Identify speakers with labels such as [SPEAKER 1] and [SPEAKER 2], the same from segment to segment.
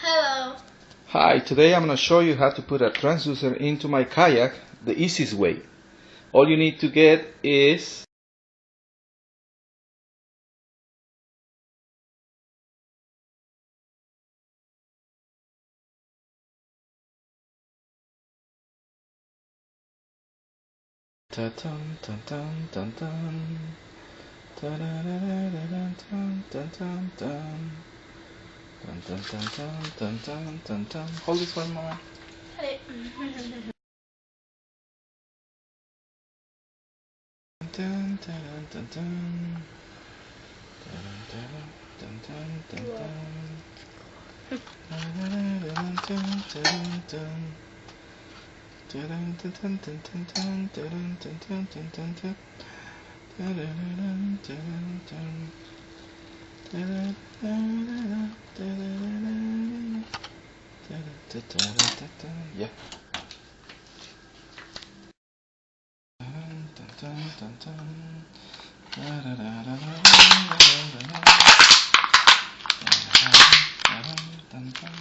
[SPEAKER 1] Hello.
[SPEAKER 2] Hi, today I'm going to show you how to put a transducer into my kayak the easiest way. All you need to get is ta-dun, dun-dun, dun-dun. Ta-da-da-da-da-dun, dun-dun, dun. Dun-dun, dun-dun, dun-dun, dun-dun. Hold this for a moment. Dun, dun, dun, dun. Dun, dun, dun, dun, dun. Dun, dun, dun, dun. Dun, dun, dun, dun, dun, dun, dun, dun, dun, dun, dun, dun. Dun, dun, dun, dun, dun. Dun, dun, dun, dun, dun. Yeah. Dun, dun, dun, dun. Da, da, da, da, da, da, da, da, da. Dun, dun.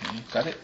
[SPEAKER 2] Okay, got it?